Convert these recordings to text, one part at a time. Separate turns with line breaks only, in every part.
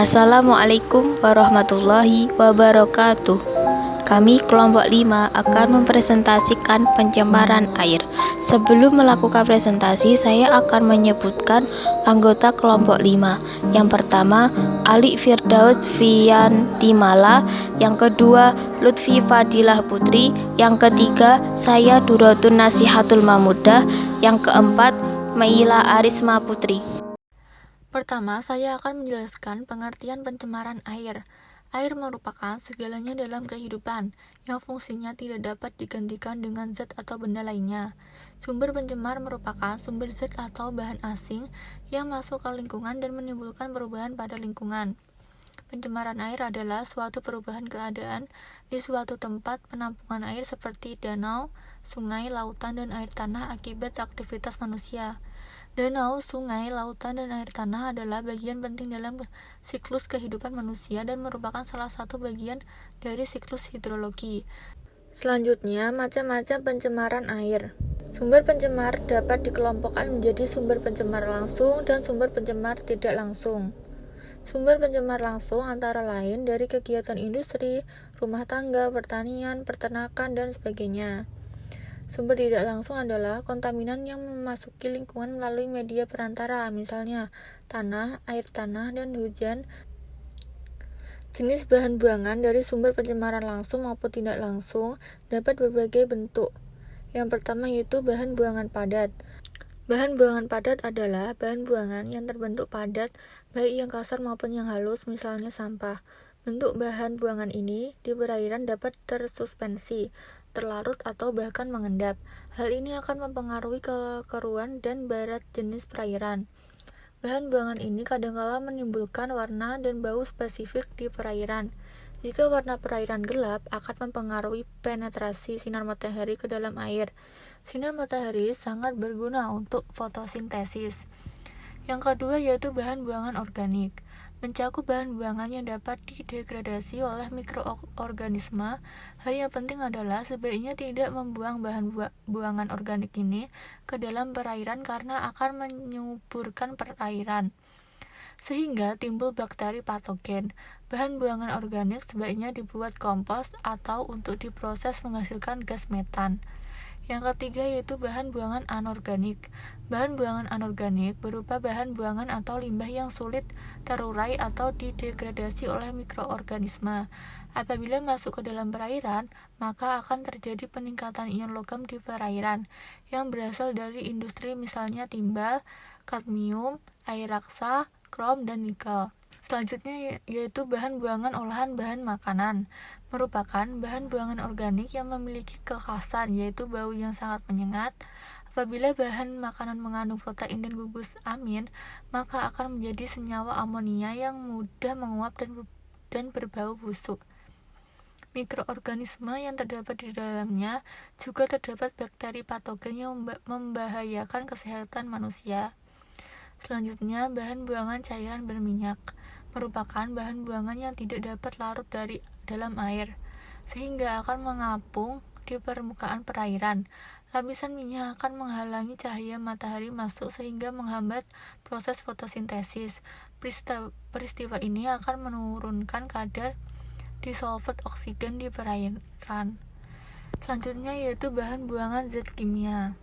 Assalamualaikum warahmatullahi wabarakatuh. Kami kelompok 5 akan mempresentasikan pencemaran air. Sebelum melakukan presentasi, saya akan menyebutkan anggota kelompok 5. Yang pertama, Ali Firdaus Fiantimala. Yang kedua, Lutfi Fadilah Putri. Yang ketiga, saya Duratun Nasihatul Mamudah. Yang keempat, Maila Arisma Putri.
Pertama, saya akan menjelaskan pengertian pencemaran air. Air merupakan segalanya dalam kehidupan, yang fungsinya tidak dapat digantikan dengan zat atau benda lainnya. Sumber pencemar merupakan sumber zat atau bahan asing yang masuk ke lingkungan dan menimbulkan perubahan pada lingkungan. Pencemaran air adalah suatu perubahan keadaan di suatu tempat penampungan air seperti danau, sungai, lautan, dan air tanah akibat aktivitas manusia. Danau, sungai, lautan, dan air tanah adalah bagian penting dalam siklus kehidupan manusia dan merupakan salah satu bagian dari siklus hidrologi. Selanjutnya, macam-macam pencemaran air. Sumber pencemar dapat dikelompokkan menjadi sumber pencemar langsung dan sumber pencemar tidak langsung. Sumber pencemar langsung antara lain dari kegiatan industri, rumah tangga, pertanian, peternakan, dan sebagainya. Sumber tidak langsung adalah kontaminan yang memasuki lingkungan melalui media perantara, misalnya tanah, air tanah, dan hujan. Jenis bahan buangan dari sumber pencemaran langsung maupun tidak langsung dapat berbagai bentuk. Yang pertama yaitu bahan buangan padat. Bahan buangan padat adalah bahan buangan yang terbentuk padat, baik yang kasar maupun yang halus, misalnya sampah. Bentuk bahan buangan ini di perairan dapat tersuspensi, terlarut, atau bahkan mengendap. Hal ini akan mempengaruhi kekeruan dan barat jenis perairan. Bahan buangan ini kadangkala menimbulkan warna dan bau spesifik di perairan. Jika warna perairan gelap, akan mempengaruhi penetrasi sinar matahari ke dalam air. Sinar matahari sangat berguna untuk fotosintesis. Yang kedua yaitu bahan buangan organik. Mencakup bahan buangan yang dapat didegradasi oleh mikroorganisme. Hal yang penting adalah sebaiknya tidak membuang bahan buangan organik ini ke dalam perairan karena akan menyuburkan perairan, sehingga timbul bakteri patogen. Bahan buangan organik sebaiknya dibuat kompos atau untuk diproses menghasilkan gas metan. Yang ketiga yaitu bahan buangan anorganik. Bahan buangan anorganik berupa bahan buangan atau limbah yang sulit terurai atau didegradasi oleh mikroorganisme. Apabila masuk ke dalam perairan, maka akan terjadi peningkatan ion logam di perairan yang berasal dari industri, misalnya timbal, kadmium, air raksa, krom, dan nikel. Selanjutnya yaitu bahan buangan olahan bahan makanan. Merupakan bahan buangan organik yang memiliki kekhasan yaitu bau yang sangat menyengat. Apabila bahan makanan mengandung protein dan gugus amin, maka akan menjadi senyawa amonia yang mudah menguap dan berbau busuk. Mikroorganisme yang terdapat di dalamnya juga terdapat bakteri patogen yang membahayakan kesehatan manusia. Selanjutnya, bahan buangan cairan berminyak merupakan bahan buangan yang tidak dapat larut dari dalam air, sehingga akan mengapung di permukaan perairan. Lapisan minyak akan menghalangi cahaya matahari masuk sehingga menghambat proses fotosintesis. Peristiwa ini akan menurunkan kadar disolved oksigen di perairan. Selanjutnya yaitu bahan buangan zat kimia.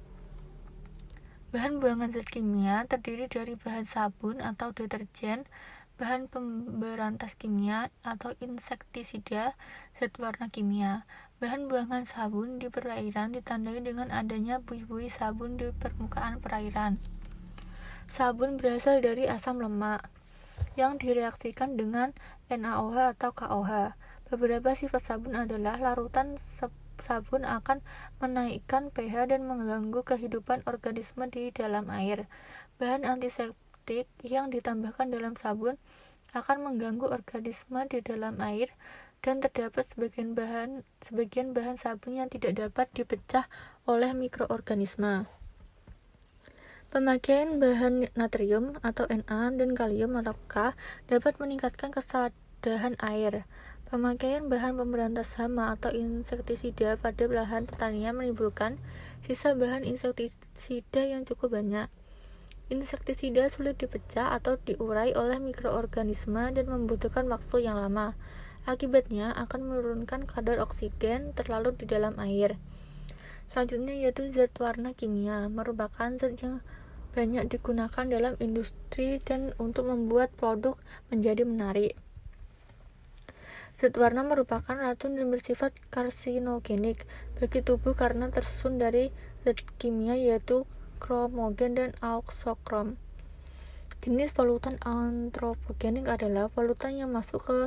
Bahan buangan zat kimia terdiri dari bahan sabun atau deterjen, bahan pemberantas kimia atau insektisida, zat warna kimia. Bahan buangan sabun di perairan ditandai dengan adanya buih-buih sabun di permukaan perairan. Sabun berasal dari asam lemak yang direaksikan dengan NaOH atau KOH. Beberapa sifat sabun adalah larutan sabun akan menaikkan pH dan mengganggu kehidupan organisme di dalam air. Bahan antiseptik yang ditambahkan dalam sabun akan mengganggu organisme di dalam air, dan terdapat sebagian bahan sabun yang tidak dapat dipecah oleh mikroorganisme. Pemakaian bahan natrium atau Na dan kalium atau K dapat meningkatkan kesadahan air. Pemakaian bahan pemberantas hama atau insektisida pada lahan pertanian menimbulkan sisa bahan insektisida yang cukup banyak. Insektisida sulit dipecah atau diurai oleh mikroorganisme dan membutuhkan waktu yang lama. Akibatnya akan menurunkan kadar oksigen terlalu di dalam air. Selanjutnya yaitu zat warna kimia, merupakan zat yang banyak digunakan dalam industri dan untuk membuat produk menjadi menarik. Zat warna merupakan racun dan bersifat karsinogenik bagi tubuh karena tersusun dari zat kimia yaitu kromogen dan auxokrom. Jenis polutan antropogenik adalah polutan yang masuk ke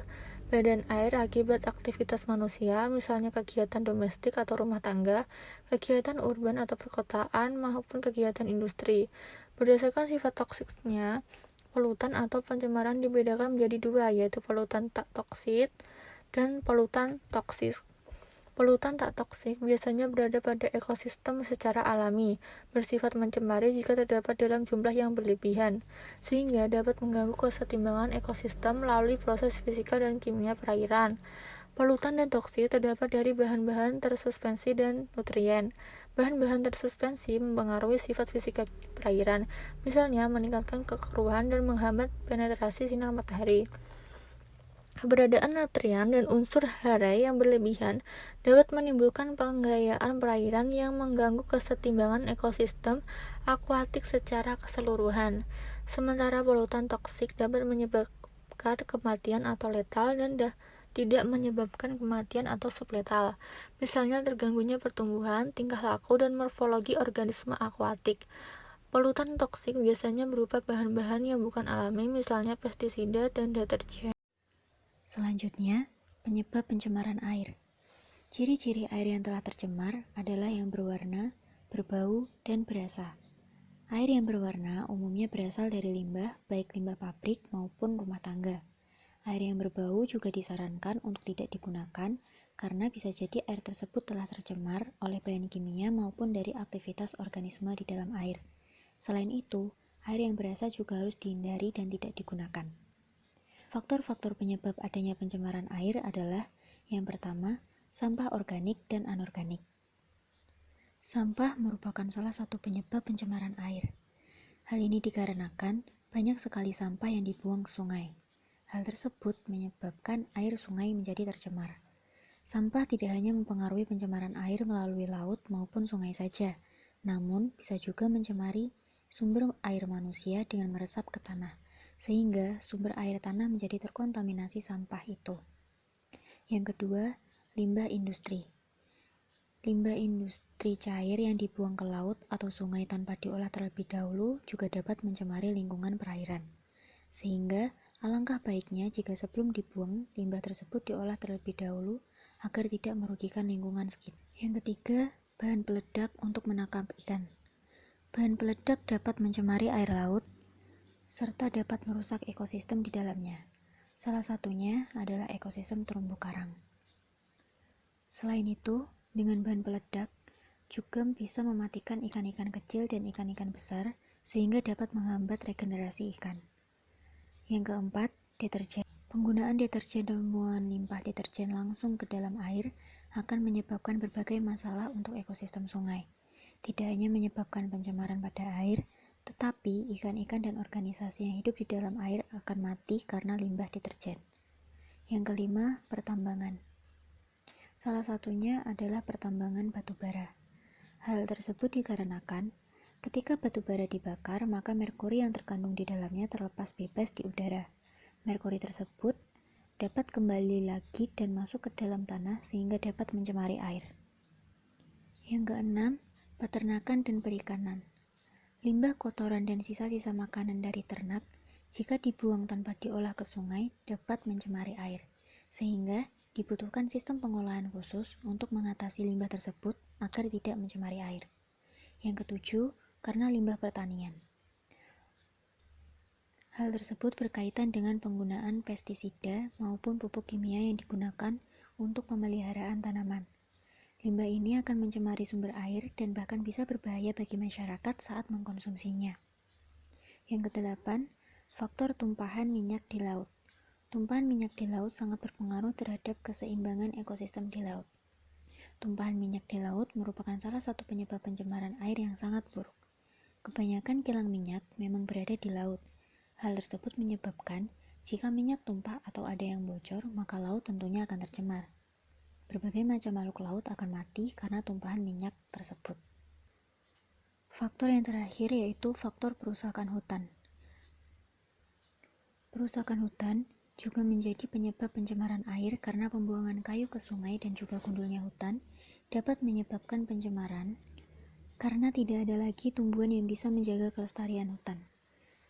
badan air akibat aktivitas manusia, misalnya kegiatan domestik atau rumah tangga, kegiatan urban atau perkotaan, maupun kegiatan industri. Berdasarkan sifat toksiknya, polutan atau pencemaran dibedakan menjadi dua, yaitu polutan tak toksik dan polutan toksis. Polutan tak toksik biasanya berada pada ekosistem secara alami, bersifat mencemari jika terdapat dalam jumlah yang berlebihan, sehingga dapat mengganggu kesetimbangan ekosistem melalui proses fisika dan kimia perairan. Polutan dan toksik terdapat dari bahan-bahan tersuspensi dan nutrien. Bahan-bahan tersuspensi mempengaruhi sifat fisika perairan, misalnya meningkatkan kekeruhan dan menghambat penetrasi sinar matahari. Keberadaan nutrien dan unsur hara yang berlebihan dapat menimbulkan penggayaan perairan yang mengganggu kesetimbangan ekosistem akuatik secara keseluruhan. Sementara polutan toksik dapat menyebabkan kematian atau letal dan tidak menyebabkan kematian atau subletal. Misalnya terganggunya pertumbuhan, tingkah laku, dan morfologi organisme akuatik. Polutan toksik biasanya berupa bahan-bahan yang bukan alami, misalnya pestisida dan deterjen.
Selanjutnya, penyebab pencemaran air. Ciri-ciri air yang telah tercemar adalah yang berwarna, berbau, dan berasa. Air yang berwarna umumnya berasal dari limbah, baik limbah pabrik maupun rumah tangga. Air yang berbau juga disarankan untuk tidak digunakan karena bisa jadi air tersebut telah tercemar oleh bahan kimia maupun dari aktivitas organisme di dalam air. Selain itu, air yang berasa juga harus dihindari dan tidak digunakan. Faktor-faktor penyebab adanya pencemaran air adalah yang pertama, sampah organik dan anorganik. Sampah merupakan salah satu penyebab pencemaran air. Hal ini dikarenakan banyak sekali sampah yang dibuang ke sungai. Hal tersebut menyebabkan air sungai menjadi tercemar. Sampah tidak hanya mempengaruhi pencemaran air melalui laut maupun sungai saja, namun bisa juga mencemari sumber air manusia dengan meresap ke tanah, sehingga sumber air tanah menjadi terkontaminasi sampah itu. Yang kedua, limbah industri. Limbah industri cair yang dibuang ke laut atau sungai tanpa diolah terlebih dahulu juga dapat mencemari lingkungan perairan. Sehingga alangkah baiknya jika sebelum dibuang, limbah tersebut diolah terlebih dahulu agar tidak merugikan lingkungan sekitar. Yang ketiga, bahan peledak untuk menangkap ikan. Bahan peledak dapat mencemari air laut serta dapat merusak ekosistem di dalamnya. Salah satunya adalah ekosistem terumbu karang. Selain itu, dengan bahan peledak juga bisa mematikan ikan-ikan kecil dan ikan-ikan besar sehingga dapat menghambat regenerasi ikan. Yang keempat, deterjen. Penggunaan deterjen dan pembuangan limbah deterjen langsung ke dalam air akan menyebabkan berbagai masalah untuk ekosistem sungai. Tidak hanya menyebabkan pencemaran pada air, tetapi ikan-ikan dan organisasi yang hidup di dalam air akan mati karena limbah deterjen. Yang kelima, pertambangan. Salah satunya adalah pertambangan batu bara. Hal tersebut dikarenakan ketika batu bara dibakar, maka merkuri yang terkandung di dalamnya terlepas bebas di udara. Merkuri tersebut dapat kembali lagi dan masuk ke dalam tanah sehingga dapat mencemari air. Yang keenam, peternakan dan perikanan. Limbah kotoran dan sisa-sisa makanan dari ternak, jika dibuang tanpa diolah ke sungai, dapat mencemari air, sehingga dibutuhkan sistem pengolahan khusus untuk mengatasi limbah tersebut agar tidak mencemari air. Yang ketujuh, karena limbah pertanian. Hal tersebut berkaitan dengan penggunaan pestisida maupun pupuk kimia yang digunakan untuk pemeliharaan tanaman. Limbah ini akan mencemari sumber air dan bahkan bisa berbahaya bagi masyarakat saat mengkonsumsinya. Yang kedelapan, faktor tumpahan minyak di laut. Tumpahan minyak di laut sangat berpengaruh terhadap keseimbangan ekosistem di laut. Tumpahan minyak di laut merupakan salah satu penyebab pencemaran air yang sangat buruk. Kebanyakan kilang minyak memang berada di laut. Hal tersebut menyebabkan jika minyak tumpah atau ada yang bocor, maka laut tentunya akan tercemar. Berbagai macam makhluk laut akan mati karena tumpahan minyak tersebut. Faktor yang terakhir yaitu faktor perusakan hutan. Perusakan hutan juga menjadi penyebab pencemaran air karena pembuangan kayu ke sungai dan juga gundulnya hutan dapat menyebabkan pencemaran karena tidak ada lagi tumbuhan yang bisa menjaga kelestarian hutan.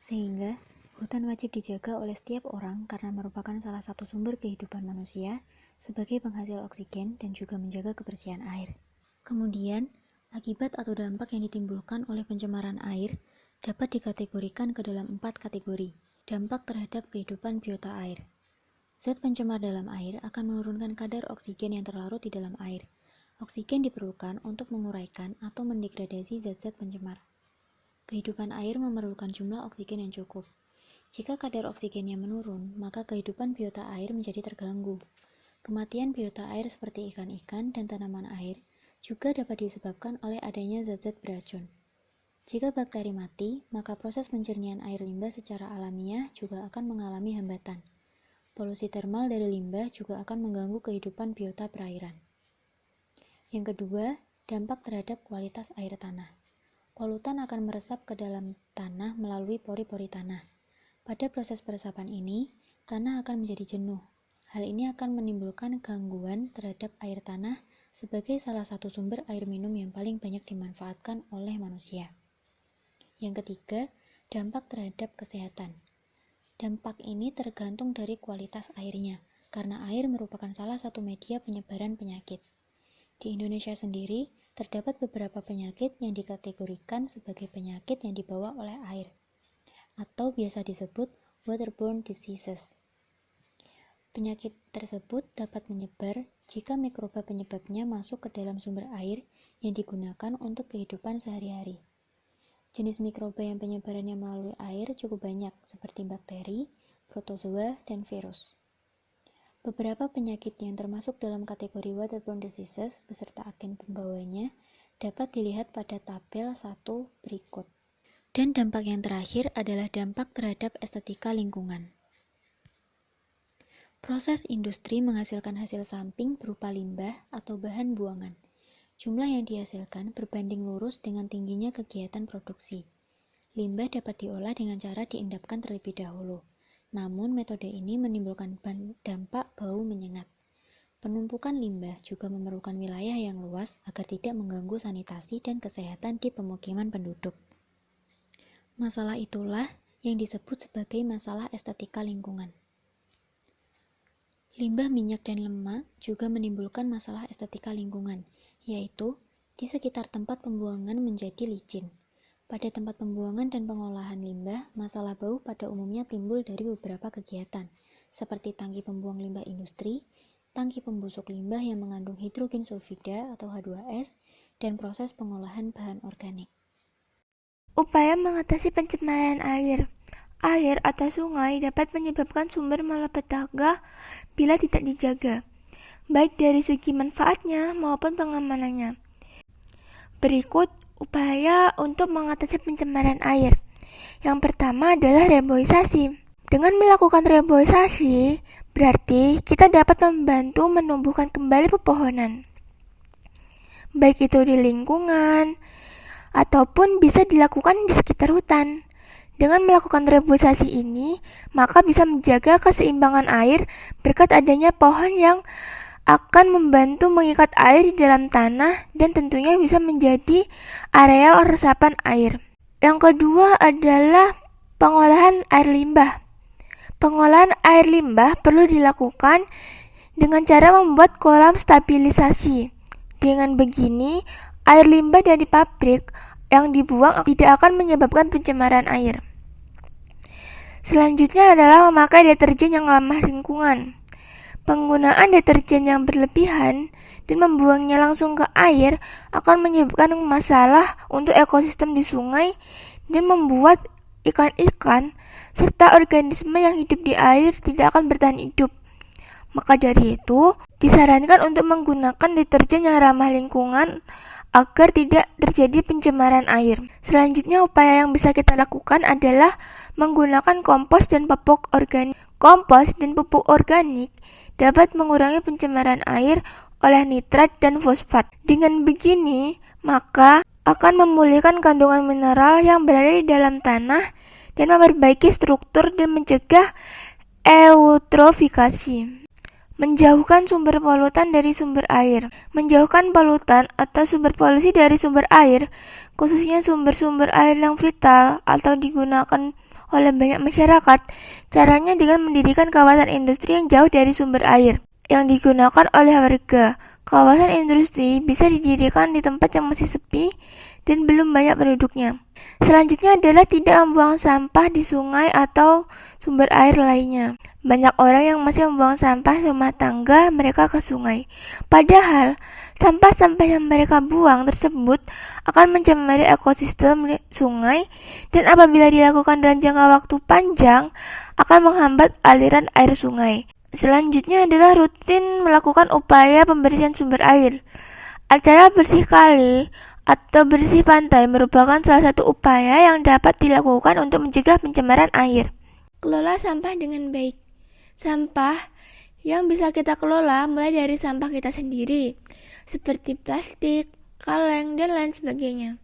Sehingga, hutan wajib dijaga oleh setiap orang karena merupakan salah satu sumber kehidupan manusia sebagai penghasil oksigen dan juga menjaga kebersihan air. Kemudian, akibat atau dampak yang ditimbulkan oleh pencemaran air dapat dikategorikan ke dalam 4 kategori. Dampak terhadap kehidupan biota air. Zat pencemar dalam air akan menurunkan kadar oksigen yang terlarut di dalam air. Oksigen diperlukan untuk menguraikan atau mendegradasi zat-zat pencemar. Kehidupan air memerlukan jumlah oksigen yang cukup. Jika kadar oksigennya menurun, maka kehidupan biota air menjadi terganggu. Kematian biota air seperti ikan-ikan dan tanaman air juga dapat disebabkan oleh adanya zat-zat beracun. Jika bakteri mati, maka proses penjernihan air limbah secara alamiah juga akan mengalami hambatan. Polusi termal dari limbah juga akan mengganggu kehidupan biota perairan. Yang kedua, dampak terhadap kualitas air tanah. Polutan akan meresap ke dalam tanah melalui pori-pori tanah. Pada proses peresapan ini, tanah akan menjadi jenuh. Hal ini akan menimbulkan gangguan terhadap air tanah sebagai salah satu sumber air minum yang paling banyak dimanfaatkan oleh manusia. Yang ketiga, dampak terhadap kesehatan. Dampak ini tergantung dari kualitas airnya, karena air merupakan salah satu media penyebaran penyakit. Di Indonesia sendiri, terdapat beberapa penyakit yang dikategorikan sebagai penyakit yang dibawa oleh air, atau biasa disebut waterborne diseases. Penyakit tersebut dapat menyebar jika mikroba penyebabnya masuk ke dalam sumber air yang digunakan untuk kehidupan sehari-hari. Jenis mikroba yang penyebarannya melalui air cukup banyak, seperti bakteri, protozoa, dan virus. Beberapa penyakit yang termasuk dalam kategori waterborne diseases beserta agen pembawanya dapat dilihat pada tabel 1 berikut. Dan dampak yang terakhir adalah dampak terhadap estetika lingkungan. Proses industri menghasilkan hasil samping berupa limbah atau bahan buangan. Jumlah yang dihasilkan berbanding lurus dengan tingginya kegiatan produksi. Limbah dapat diolah dengan cara diendapkan terlebih dahulu. Namun, metode ini menimbulkan dampak bau menyengat. Penumpukan limbah juga memerlukan wilayah yang luas agar tidak mengganggu sanitasi dan kesehatan di pemukiman penduduk. Masalah itulah yang disebut sebagai masalah estetika lingkungan. Limbah minyak dan lemak juga menimbulkan masalah estetika lingkungan, yaitu di sekitar tempat pembuangan menjadi licin. Pada tempat pembuangan dan pengolahan limbah, masalah bau pada umumnya timbul dari beberapa kegiatan, seperti tangki pembuang limbah industri, tangki pembusuk limbah yang mengandung hidrogen sulfida atau H2S, dan proses pengolahan bahan organik.
Upaya mengatasi pencemaran air. Air atau sungai dapat menyebabkan sumber malapetaka bila tidak dijaga, baik dari segi manfaatnya maupun pengamanannya. Berikut upaya untuk mengatasi pencemaran air. Yang pertama adalah reboisasi. Dengan melakukan reboisasi, berarti kita dapat membantu menumbuhkan kembali pepohonan. Baik itu di lingkungan, ataupun bisa dilakukan di sekitar hutan. Dengan melakukan reboisasi ini, maka bisa menjaga keseimbangan air berkat adanya pohon yang akan membantu mengikat air di dalam tanah dan tentunya bisa menjadi areal resapan air. Yang kedua adalah pengolahan air limbah. Pengolahan air limbah perlu dilakukan dengan cara membuat kolam stabilisasi. Dengan begini, air limbah dari pabrik yang dibuang tidak akan menyebabkan pencemaran air. Selanjutnya adalah memakai deterjen yang ramah lingkungan. Penggunaan deterjen yang berlebihan dan membuangnya langsung ke air akan menyebabkan masalah untuk ekosistem di sungai dan membuat ikan-ikan serta organisme yang hidup di air tidak akan bertahan hidup. Maka dari itu, disarankan untuk menggunakan deterjen yang ramah lingkungan agar tidak terjadi pencemaran air. Selanjutnya, upaya yang bisa kita lakukan adalah menggunakan kompos dan pupuk organik. Kompos dan pupuk organik dapat mengurangi pencemaran air oleh nitrat dan fosfat. Dengan begini, maka akan memulihkan kandungan mineral yang berada di dalam tanah dan memperbaiki struktur dan mencegah eutrofikasi. Menjauhkan sumber polutan dari sumber air. Menjauhkan polutan atau sumber polusi dari sumber air, khususnya sumber-sumber air yang vital atau digunakan oleh banyak masyarakat, caranya dengan mendirikan kawasan industri yang jauh dari sumber air yang digunakan oleh warga. Kawasan industri bisa didirikan di tempat yang masih sepi dan belum banyak penduduknya. Selanjutnya adalah tidak membuang sampah di sungai atau sumber air lainnya. Banyak orang yang masih membuang sampah rumah tangga mereka ke sungai. Padahal, sampah-sampah yang mereka buang tersebut akan mencemari ekosistem sungai dan apabila dilakukan dalam jangka waktu panjang akan menghambat aliran air sungai. Selanjutnya adalah rutin melakukan upaya pembersihan sumber air. Acara bersih kali atau bersih pantai merupakan salah satu upaya yang dapat dilakukan untuk mencegah pencemaran air. Kelola sampah dengan baik. Sampah yang bisa kita kelola mulai dari sampah kita sendiri, seperti plastik, kaleng, dan lain sebagainya.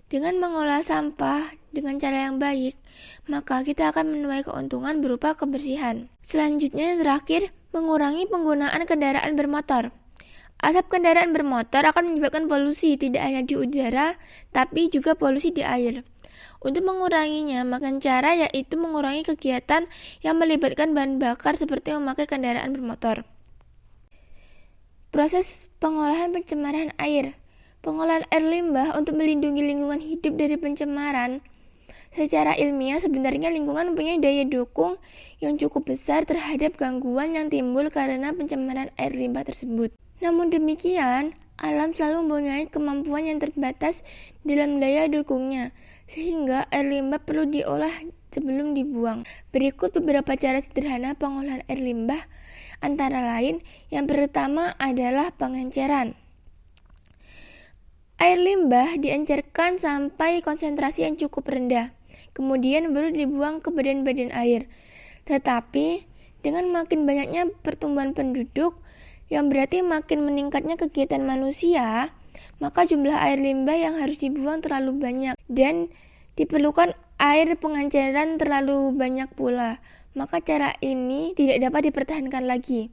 Dengan mengolah sampah dengan cara yang baik, maka kita akan menuai keuntungan berupa kebersihan. Selanjutnya yang terakhir, mengurangi penggunaan kendaraan bermotor. Asap kendaraan bermotor akan menyebabkan polusi tidak hanya di udara, tapi juga polusi di air. Untuk menguranginya, maka cara yaitu mengurangi kegiatan yang melibatkan bahan bakar seperti memakai kendaraan bermotor. Proses pengolahan pencemaran air. Pengolahan air limbah untuk melindungi lingkungan hidup dari pencemaran. Secara ilmiah, sebenarnya lingkungan mempunyai daya dukung yang cukup besar terhadap gangguan yang timbul karena pencemaran air limbah tersebut. Namun demikian, alam selalu mempunyai kemampuan yang terbatas dalam daya dukungnya, sehingga air limbah perlu diolah sebelum dibuang. Berikut beberapa cara sederhana pengolahan air limbah, antara lain, yang pertama adalah pengenceran. Air limbah diencerkan sampai konsentrasi yang cukup rendah, kemudian baru dibuang ke badan-badan air. Tetapi, dengan makin banyaknya pertumbuhan penduduk, yang berarti makin meningkatnya kegiatan manusia, maka jumlah air limbah yang harus dibuang terlalu banyak dan diperlukan air pengenceran terlalu banyak pula. Maka cara ini tidak dapat dipertahankan lagi.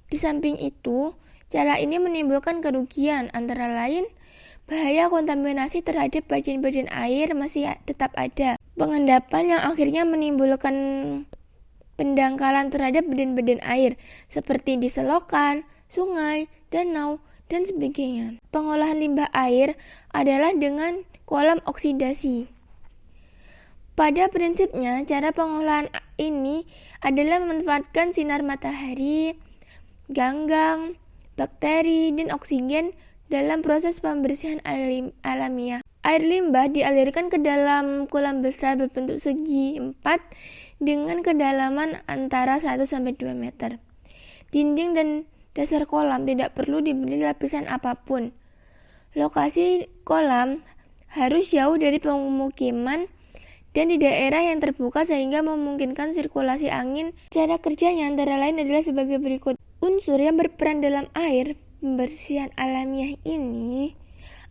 Di samping itu, cara ini menimbulkan kerugian, antara lain bahaya kontaminasi terhadap badan-badan air masih tetap ada. Pengendapan yang akhirnya menimbulkan pendangkalan terhadap badan-badan air seperti di selokan, sungai, danau, dan sebagainya. Pengolahan limbah air adalah dengan kolam oksidasi. Pada prinsipnya, cara pengolahan ini adalah memanfaatkan sinar matahari, ganggang, bakteri, dan oksigen dalam proses pembersihan alamiah. Air limbah dialirkan ke dalam kolam besar berbentuk segi 4 dengan kedalaman antara 1-2 meter. Dinding dan dasar kolam tidak perlu diberi lapisan apapun. Lokasi kolam harus jauh dari pemukiman dan di daerah yang terbuka sehingga memungkinkan sirkulasi angin. Cara kerjanya antara lain adalah sebagai berikut. Unsur yang berperan dalam air pembersihan alamiah ini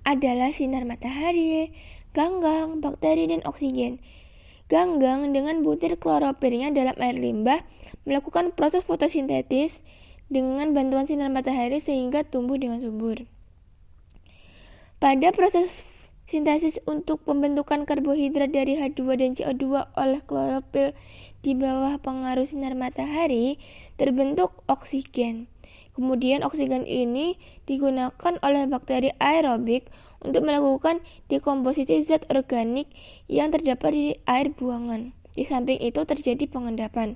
adalah sinar matahari, ganggang, bakteri, dan oksigen. Ganggang dengan butir klorofilnya dalam air limbah melakukan proses fotosintesis dengan bantuan sinar matahari sehingga tumbuh dengan subur. Pada proses sintesis untuk pembentukan karbohidrat dari H2 dan CO2 oleh klorofil di bawah pengaruh sinar matahari, terbentuk oksigen. Kemudian oksigen ini digunakan oleh bakteri aerobik untuk melakukan dekomposisi zat organik yang terdapat di air buangan. Di samping itu terjadi pengendapan,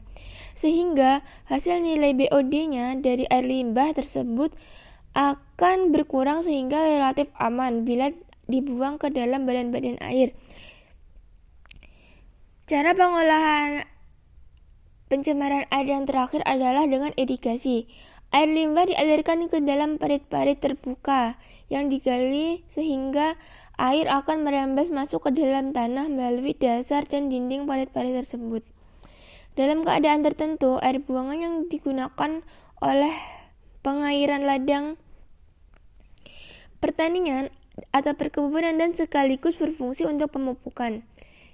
sehingga hasil nilai BOD-nya dari air limbah tersebut akan berkurang sehingga relatif aman bila dibuang ke dalam badan-badan air. Cara pengolahan pencemaran air yang terakhir adalah dengan irigasi. Air limbah dialirkan ke dalam parit-parit terbuka yang digali sehingga air akan merembes masuk ke dalam tanah melalui dasar dan dinding parit-parit tersebut. Dalam keadaan tertentu, air buangan yang digunakan oleh pengairan ladang, pertanian, atau perkebunan dan sekaligus berfungsi untuk pemupukan.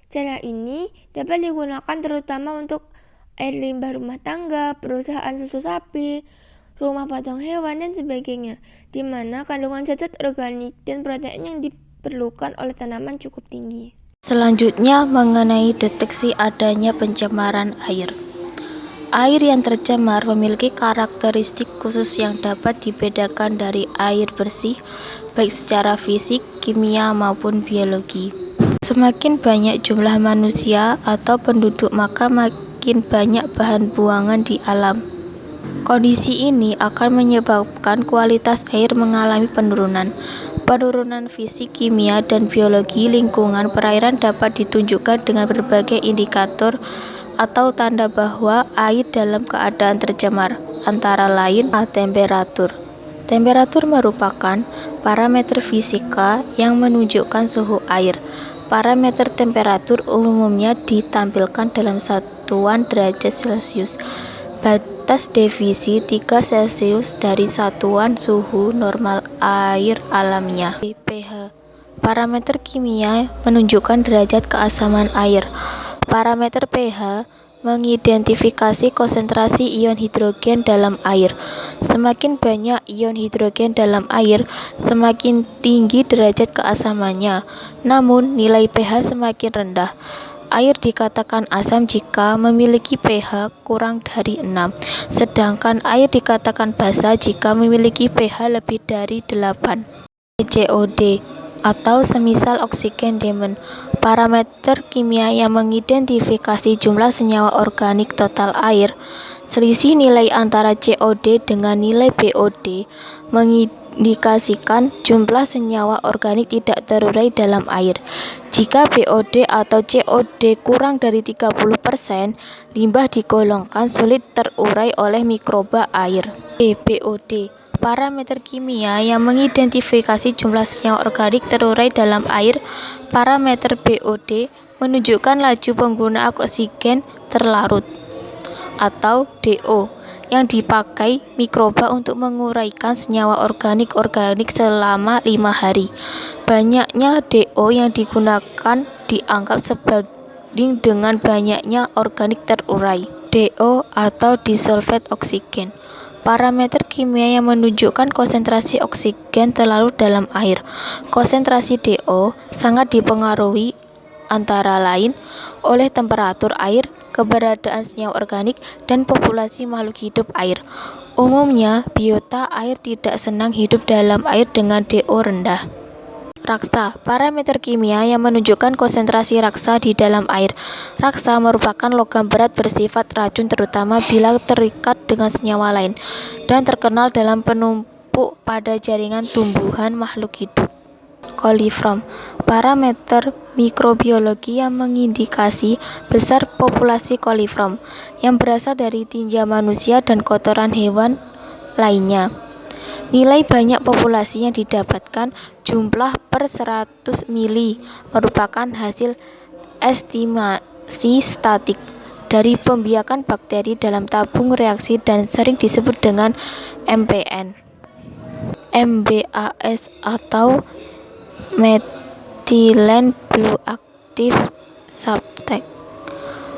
Cara ini dapat digunakan terutama untuk air limbah rumah tangga, perusahaan susu sapi, rumah potong hewan, dan sebagainya, di mana kandungan zat organik dan protein yang diperlukan oleh tanaman cukup tinggi.
Selanjutnya mengenai deteksi adanya pencemaran air. Air yang tercemar memiliki karakteristik khusus yang dapat dibedakan dari air bersih, baik secara fisik, kimia, maupun biologi. Semakin banyak jumlah manusia atau penduduk, maka makin banyak bahan buangan di alam. Kondisi ini akan menyebabkan kualitas air mengalami penurunan. Penurunan fisik, kimia, dan biologi lingkungan perairan dapat ditunjukkan dengan berbagai indikator atau tanda bahwa air dalam keadaan tercemar, antara lain temperatur. Temperatur merupakan parameter fisika yang menunjukkan suhu air. Parameter temperatur umumnya ditampilkan dalam satuan derajat Celcius. Batas devisi 3 Celcius dari satuan suhu normal air alamiah. pH. Parameter kimia menunjukkan derajat keasaman air. Parameter pH mengidentifikasi konsentrasi ion hidrogen dalam air. Semakin banyak ion hidrogen dalam air, semakin tinggi derajat keasamannya. Namun, nilai pH semakin rendah. Air dikatakan asam jika memiliki pH kurang dari 6, sedangkan air dikatakan basa jika memiliki pH lebih dari 8. COD atau semisal oksigen diamond, parameter kimia yang mengidentifikasi jumlah senyawa organik total air. Selisih nilai antara COD dengan nilai BOD mengindikasikan jumlah senyawa organik tidak terurai dalam air. Jika BOD atau COD kurang dari 30%, limbah digolongkan sulit terurai oleh mikroba air. BOD, parameter kimia yang mengidentifikasi jumlah senyawa organik terurai dalam air. Parameter BOD menunjukkan laju penggunaan oksigen terlarut atau DO yang dipakai mikroba untuk menguraikan senyawa organik selama 5 hari. Banyaknya DO yang digunakan dianggap sebanding dengan banyaknya organik terurai. DO atau disolved oksigen, parameter kimia yang menunjukkan konsentrasi oksigen terlarut dalam air. Konsentrasi DO sangat dipengaruhi antara lain oleh temperatur air, keberadaan senyawa organik, dan populasi makhluk hidup air. Umumnya, biota air tidak senang hidup dalam air dengan DO rendah. Raksa, parameter kimia yang menunjukkan konsentrasi raksa di dalam air. Raksa merupakan logam berat bersifat racun terutama bila terikat dengan senyawa lain dan terkenal dalam penumpuk pada jaringan tumbuhan makhluk hidup. Coliform, parameter mikrobiologi yang mengindikasi besar populasi coliform yang berasal dari tinja manusia dan kotoran hewan lainnya. Nilai banyak populasi yang didapatkan jumlah per 100 mili merupakan hasil estimasi statik dari pembiakan bakteri dalam tabung reaksi dan sering disebut dengan MPN, MBAS atau Methylene Blue Active Substrate,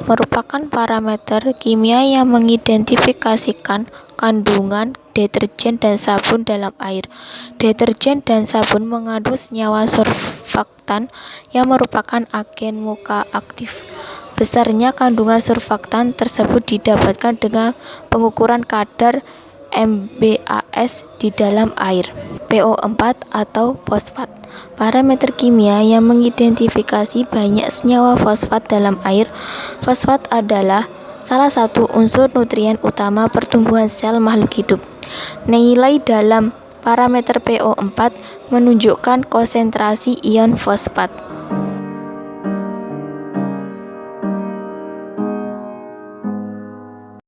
merupakan parameter kimia yang mengidentifikasikan kandungan deterjen dan sabun dalam air. Deterjen dan sabun mengandung senyawa surfaktan yang merupakan agen muka aktif. Besarnya kandungan surfaktan tersebut didapatkan dengan pengukuran kadar MBAS di dalam air. PO4 atau fosfat, parameter kimia yang mengidentifikasi banyak senyawa fosfat dalam air. Fosfat adalah salah satu unsur nutrien utama pertumbuhan sel makhluk hidup. Nilai dalam parameter PO4 menunjukkan konsentrasi ion fosfat.